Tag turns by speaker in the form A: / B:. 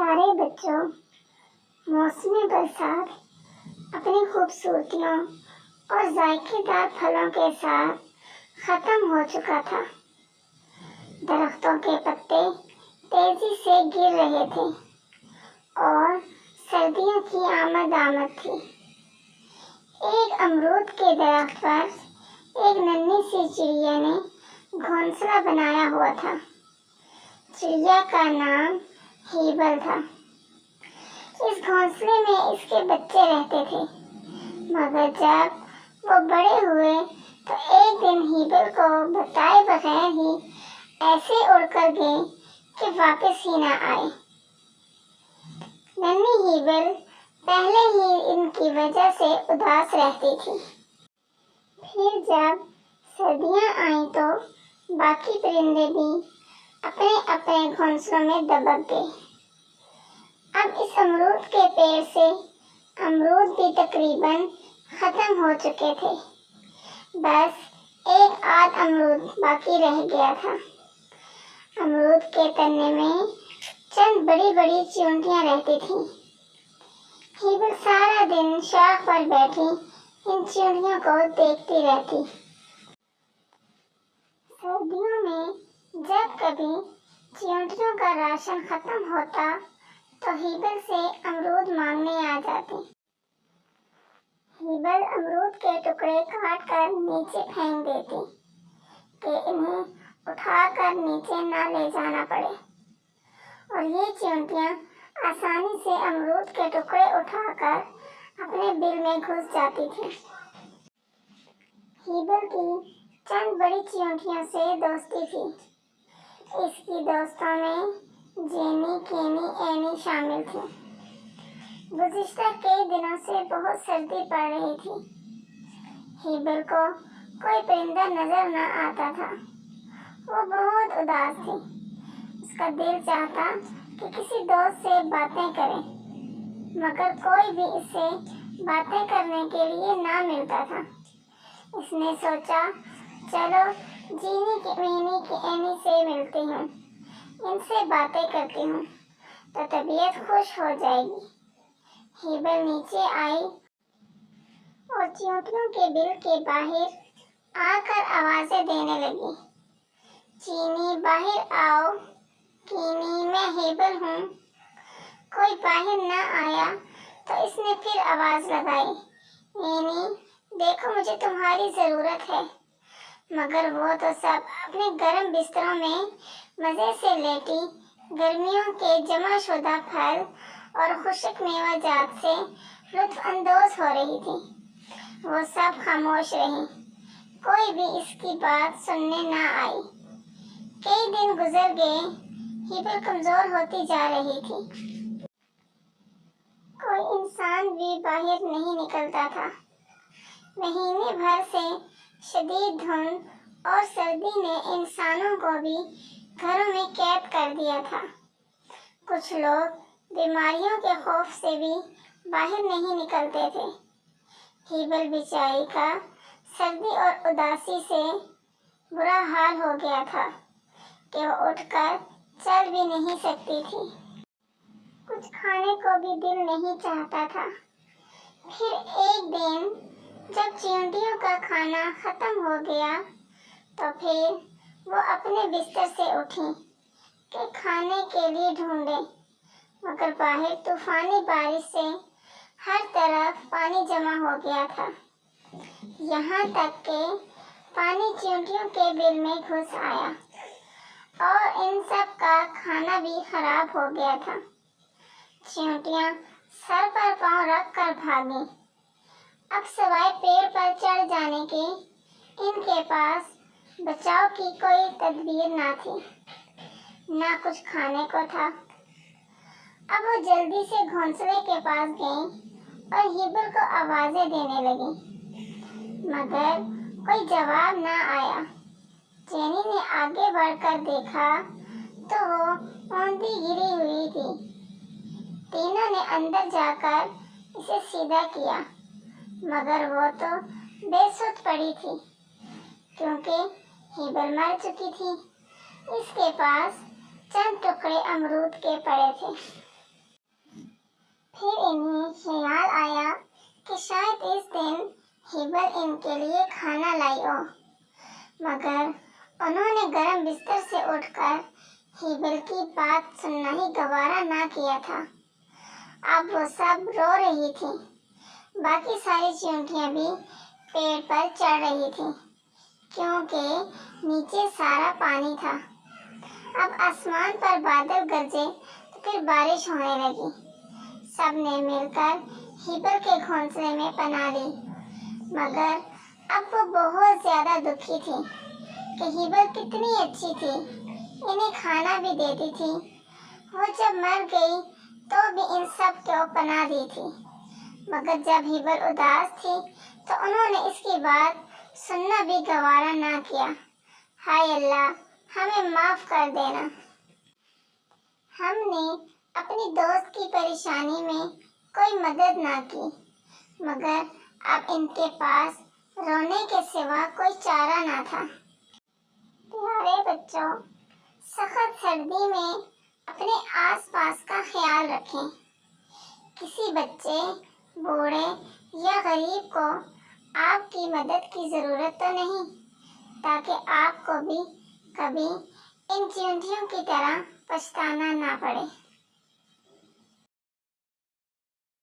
A: پیارے بچوں، موسم برسات اپنی خوبصورتیوں اور ذائقے دار پھلوں کے ساتھ ختم ہو چکا تھا۔ درختوں کے پتے تیزی سے گر رہے تھے اور سردیوں کی آمد تھی۔ ایک امرود کے درخت پر ایک ننھی سی چڑیا نے گھونسلہ بنایا ہوا تھا۔ چڑیا کا نام ہیبل تھا۔ اس گھونسلے میں اس کے بچے رہتے تھے، مگر جب وہ بڑے ہوئے تو ایک دن ہیبل کو بتائے بغیر ہی ایسے اڑ کر گئے کہ واپس ہی نہ آئے۔ ننھی ہیبل پہلے ہی ان کی وجہ سے اداس رہتی تھی۔ پھر جب سردیاں آئیں تو باقی پرندے بھی اپنے اپنے گھونسلوں میں دبک گئے۔ اب اس امرود کے پیڑ سے امرود بھی تقریباً ختم ہو چکے تھے، بس ایک آدھ امرود باقی رہ گیا تھا۔ امرود کے تنے میں چند بڑی بڑی چیونٹیاں رہتی تھیں۔ ہیبل سارا دن شاخ پر بیٹھی ان چیونٹیوں کو دیکھتی رہتی۔ سردیوں میں جب کبھی چیونٹیوں کا راشن ختم ہوتا تو ہیبل سے امرود مانگنے آ جاتی۔ ہیبل امرود کے ٹکڑے کاٹ کر نیچے پھینک دیتی کہ انہیں اٹھا کر نیچے نہ لے جانا پڑے، اور یہ چیونٹیاں آسانی سے امرود کے ٹکڑے اٹھا کر اپنے بل میں گھس جاتی تھیں۔ ہیبل کی چند بڑی چیونٹیوں سے دوستی تھی۔ اس کی دوستوں میں جینی، کینی، اینی شامل تھیں۔ گزشتہ کئی دنوں سے بہت سردی پڑ رہی تھی۔ ہیبل کو کوئی پرندہ نظر نہ آتا تھا۔ وہ بہت اداس تھی۔ اس کا دل چاہتا کہ کسی دوست سے باتیں کرے، مگر کوئی بھی اس سے باتیں کرنے کے لیے نہ ملتا تھا۔ اس نے سوچا، چلو جینی، کینی، اینی سے ملتی ہوں، ان سے باتیں کرتی ہوں تو طبیعت خوش ہو جائے گی۔ ہیبل نیچے آئی اور چیونٹیوں کے بل کے باہر آ کر آوازیں دینے لگی، چینی باہر آؤ، کینی میں ہیبل ہوں۔ کوئی باہر نہ آیا تو اس نے پھر آواز لگائی، اینی دیکھو مجھے تمہاری ضرورت ہے۔ مگر وہ تو سب اپنے گرم بستروں میں مزے سے لیٹی گرمیوں کے جمع شدہ پھل اور خشک میوہ جات سے لطف اندوز ہو رہی تھی۔ وہ سب خاموش رہیں، کوئی بھی اس کی بات سننے نہ آئی۔ کئی دن گزر گئے، ہیبل کمزور ہوتی جا رہی تھی۔ کوئی انسان بھی باہر نہیں نکلتا تھا۔ مہینے بھر سے شدید دھند اور سردی نے انسانوں کو بھی گھروں میں قید کر دیا تھا۔ کچھ لوگ بیماریوں کے خوف سے بھی باہر نہیں نکلتے تھے۔ ہیبل بیچاری کا سردی اور اداسی سے برا حال ہو گیا تھا کہ وہ اٹھ کر چل بھی نہیں سکتی تھی۔ کچھ کھانے کو بھی دل نہیں چاہتا تھا۔ پھر ایک دن جب چیونٹیوں کا کھانا ختم ہو گیا تو پھر وہ اپنے بستر سے اٹھی کہ کھانے کے لیے ڈھونڈے، مگر باہر طوفانی بارش سے ہر طرف پانی جمع ہو گیا تھا، یہاں تک کہ پانی چیونٹیوں کے بل میں گھس آیا اور ان سب کا کھانا بھی خراب ہو گیا تھا۔ چیونٹیاں سر پر پاؤں رکھ کر بھاگیں۔ اب سوائے پیڑ پر چڑھ جانے کے ان کے پاس بچاؤ کی کوئی تدبیر نہ تھی، نہ کچھ کھانے کو تھا۔ اب وہ جلدی سے گھونسلے کے پاس گئیں اور ہیبل کو آوازیں دینے لگیں، مگر کوئی جواب نہ آیا۔ جینی نے آگے بڑھ کر دیکھا تو وہ اوندھی گری ہوئی تھی۔ تینوں نے اندر جا کر اسے سیدھا کیا، مگر وہ تو بے سدھ پڑی تھی کیونکہ ہیبل مر چکی تھی۔ اس کے پاس چند ٹکڑے امرود کے پڑے تھے۔ پھر انہیں خیال آیا کہ شاید اس دن ہیبل ان کے لیے کھانا لائی ہو، مگر انہوں نے گرم بستر سے اٹھ کر ہیبل کی بات سننا ہی گوارا نہ کیا تھا۔ اب وہ سب رو رہی تھی، باقی ساری چیونٹیاں بھی پیڑ پر چڑھ رہی تھی کیونکہ نیچے سارا پانی تھا۔ اب آسمان پر بادل گرجے تو پھر بارش ہونے لگی۔ سب نے مل کر ہیبل کے گھونسلے میں پناہ لی، مگر اب وہ بہت زیادہ دکھی تھی کہ ہیبل کتنی اچھی تھی، انہیں کھانا بھی دیتی تھی۔ وہ جب مر گئی تو بھی ان سب کو پناہ دی تھی، مگر جب ہیبل اداس تھی تو انہوں نے اس کی بات سننا بھی گوارا نہ کیا۔ ہائے اللہ، ہمیں معاف کر دینا۔ ہم نے اپنی دوست کی پریشانی میں کوئی مدد نہ کی، مگر اب ان کے پاس رونے کے سوا کوئی چارہ نہ تھا۔ پیارے بچوں، سخت سردی میں اپنے آس پاس کا خیال رکھیں۔ کسی بچے، بوڑھے یا غریب کو آپ کی مدد کی ضرورت تو نہیں، تاکہ آپ کو بھی کبھی ان چیونٹیوں کی طرح پچھتانا نہ پڑے۔